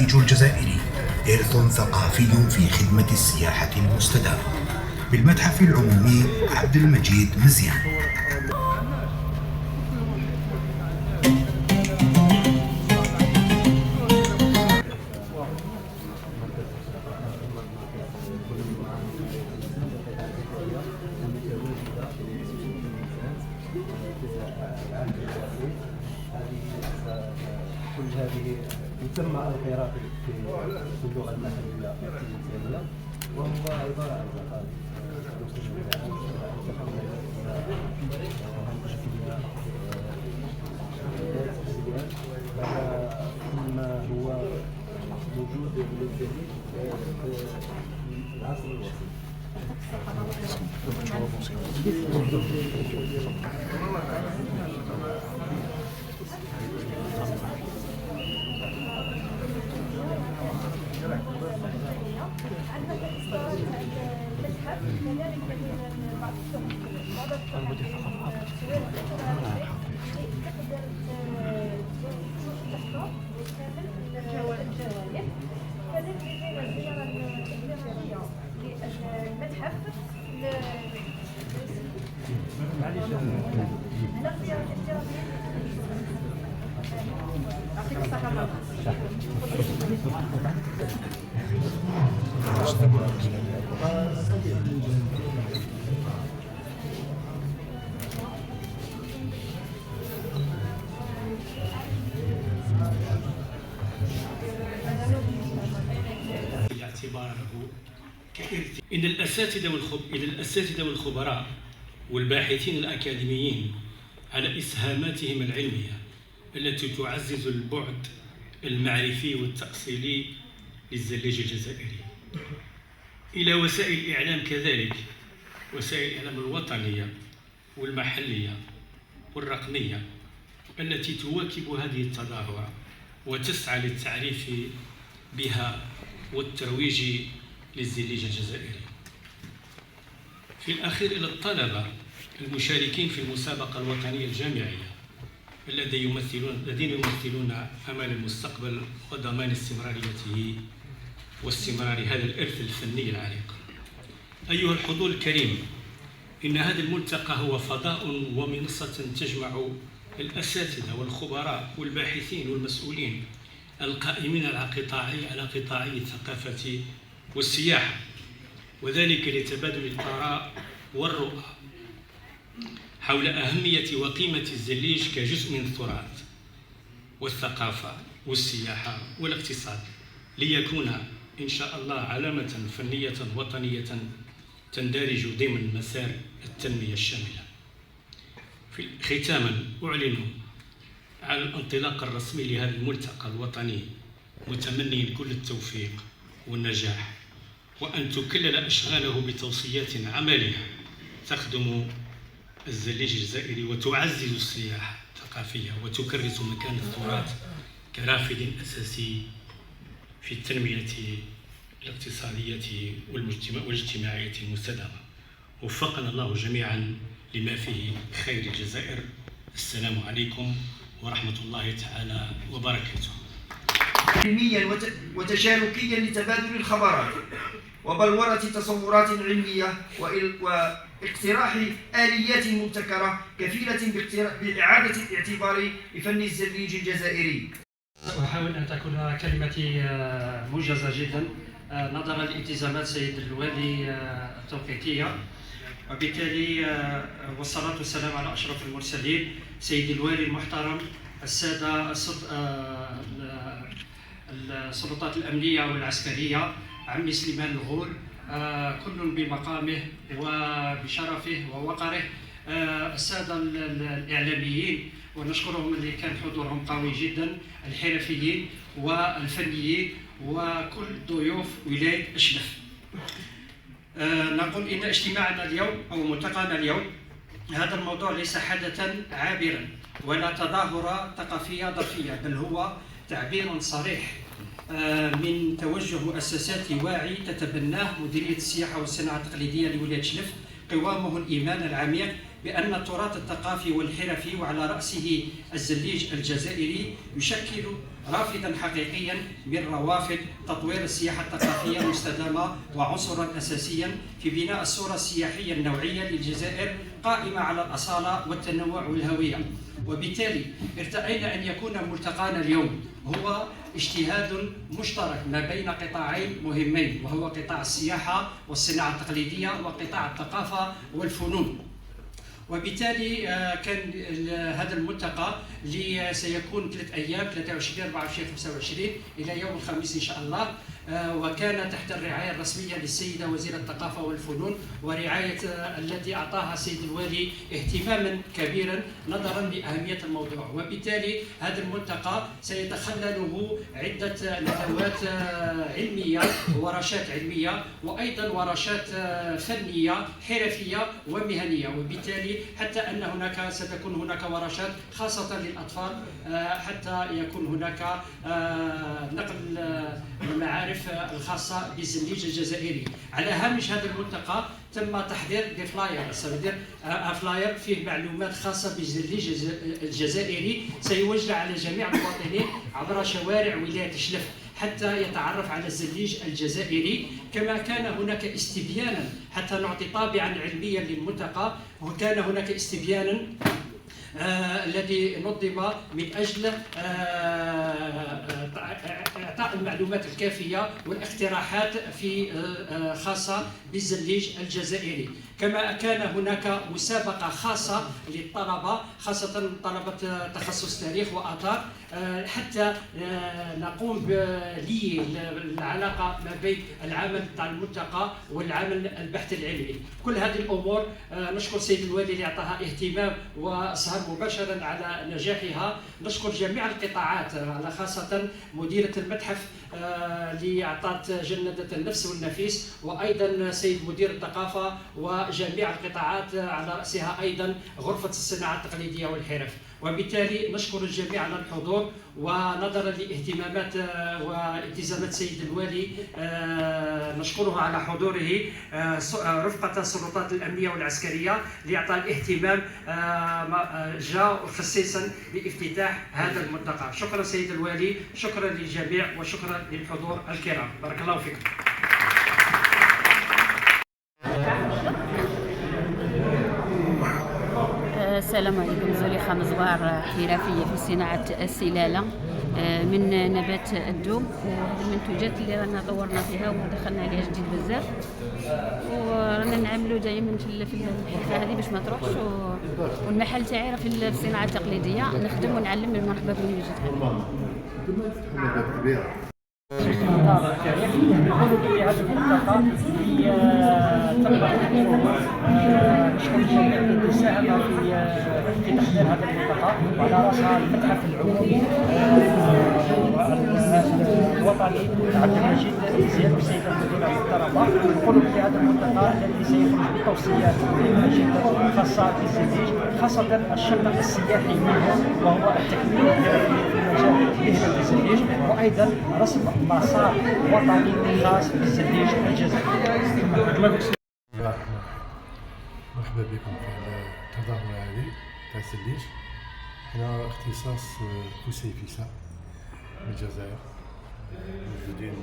الزليج الجزائري إرث ثقافي في خدمة السياحة المستدامة. بالمتحف العمومي عبد المجيد مزيان. كل هذه يسمى القراءة في اللغة المحلية التونسية، وهو عبارة عن زقائق ثم هو موجود للجديد في العصر الوسيط. باعتباره كإرث. إن الأساتذة والخبراء والباحثين الأكاديميين على إسهاماتهم العلمية التي تعزز البعد المعرفي والتأصيلي للزليج الجزائري، إلى وسائل الإعلام كذلك، وسائل الإعلام الوطنية والمحلية والرقمية التي تواكب هذه التظاهرة وتسعى للتعريف بها والترويج للزليج الجزائري. في الأخير إلى الطلبة المشاركين في المسابقة الوطنية الجامعية الذين يمثلون أمل المستقبل وضمان استمراريته واستمرار هذا الإرث الفني العريق. أيها الحضور الكريم، إن هذا الملتقى هو فضاء ومنصة تجمع الأساتذة والخبراء والباحثين والمسؤولين القائمين على قطاعي الثقافة والسياحة، وذلك لتبادل الآراء والرؤى حول أهمية وقيمة الزليج كجزء من التراث والثقافة والسياحة والاقتصاد، ليكون إن شاء الله علامة فنية وطنية تندرج ضمن مسار التنمية الشاملة. ختاما أعلن على الانطلاق الرسمي لهذا الملتقى الوطني، متمني كل التوفيق والنجاح، وأن تكلل أشغاله بتوصيات عملية تخدم الزليج الجزائري وتعزز السياحة الثقافية وتكرس مكان التراث كرافد أساسي في التنمية الاقتصادية والاجتماعية المستدامة. وفقنا الله جميعا لما فيه خير الجزائر. السلام عليكم ورحمة الله تعالى وبركاته. علميا وتشاركيا لتبادل الخبرات وبلورة تصورات علمية واقتراح آليات مبتكرة كفيلة بإعادة الاعتبار لفن الزليج الجزائري. أحاول أن تكون كلمتي موجزة جدا نظرا لالتزامات سيد الوالي التوقيتية، وبالتالي والصلاة والسلام على أشرف المرسلين سيد الوالي المحترم، السادة السلطات الأمنية والعسكرية، عمي سليمان الغول، كل بمقامه وبشرفه ووقره، السادة الإعلاميين ونشكرهم اللي كان حضورهم قوي جدا، الحرفيين والفنيين وكل ضيوف ولاية أشلف. نقول إن اجتماعنا اليوم أو ملتقانا اليوم هذا الموضوع ليس حدثا عابرا ولا تظاهرة ثقافية ظرفية، بل هو تعبير صريح من توجه مؤسساتي واعي تتبناه مديرية السياحة والصناعة التقليدية لولاية شلف، قوامه الإيمان العميق بأن التراث الثقافي والحرفي وعلى رأسه الزليج الجزائري يشكل رافدا حقيقيا من روافد تطوير السياحة الثقافية المستدامة وعنصرا أساسيا في بناء الصورة السياحية النوعية للجزائر قائمة على الأصالة والتنوع والهوية. وبالتالي ارتأينا أن يكون ملتقانا اليوم هو اجتهاد مشترك ما بين قطاعين مهمين، وهو قطاع السياحة والصناعة التقليدية وقطاع الثقافة والفنون. وبالتالي كان هذا الملتقى اللي سيكون 3 أيام 23 24 25 إلى يوم الخميس إن شاء الله، وكان تحت الرعاية الرسمية للسيدة وزيرة الثقافة والفنون، ورعاية التي أعطاها السيد الوالي اهتماما كبيرا نظرا لأهمية الموضوع. وبالتالي هذا الملتقى سيتخلله عدة ندوات علمية وورشات علمية، وأيضا ورشات فنية حرفية ومهنية. وبالتالي حتى أن ستكون هناك ورشات خاصة للأطفال، حتى يكون هناك نقل المعارف الخاصة بالزليج الجزائري. على هامش هذا الملتقى تم تحضير فلاير فيه معلومات خاصة بالزليج الجزائري سيوزع على جميع المواطنين عبر شوارع ولاية شلف حتى يتعرف على الزليج الجزائري. كما كان هناك استبيانا حتى نعطي طابعا علميا للملتقى، وكان هناك استبيانا الذي نظم من أجل إعطاء المعلومات الكافية والاقتراحات خاصة بالزليج الجزائري. كما كان هناك مسابقة خاصة للطلبة، خاصة طلبة تخصص تاريخ وآثار، حتى نقوم بالعلاقة ما بين العمل تاع الملتقى والعمل البحث العلمي. كل هذه الأمور نشكر سيد الوالي اللي أعطاها اهتمام وسهر مباشرا على نجاحها. نشكر جميع القطاعات، على خاصة مديرة المتحف اللي أعطت جندة النفس والنفيس، وأيضا سيد مدير الثقافة وجميع القطاعات، على رأسها أيضا غرفة الصناعة التقليدية والحرف. وبالتالي نشكر الجميع على الحضور، ونظرا لاهتمامات والتزامات سيد الوالي نشكره على حضوره رفقة السلطات الأمنية والعسكرية لإعطاء الاهتمام جاء خصيصا لافتتاح هذا الملتقى. شكرا سيد الوالي، شكرا للجميع وشكرا للحضور الكرام، بارك الله فيكم. السلام عليكم. زليخة مزوار حرفية في صناعة السلالة من نبات الدوم، وهذه المنتوجات اللي رانا طورنا فيها ودخلنا عليها جديد بزاف، ورانا نعملوا دائما في الحرفة هذه باش ما تروحش. والمحل تاعي راه في الصناعة التقليدية، نخدم ونعلم. مرحبا بكم وجدت. نقولوا بلي هذا الملتقى نشكر الجميع الذي ساهم في تحضير هذا الملتقى، وعلى راسها المتحف العمومي الوطني عبد المجيد زياد والسيده المديره المحترمه. نقولوا بلي هذا الملتقى الذي سيخرج بتوصيات جدا خاصه بالزليج، خاصه الشق السياحي منه، وهو التكوين الحرفي في مجال مهنه الزليج، وايضا رسم مسار وطني خاص بالزليج الجزائري. مرحبا بكم في التظاهرة هذه تاع الزليج. حنا اختصاص كوسيفيسا من الجزائر، موجودين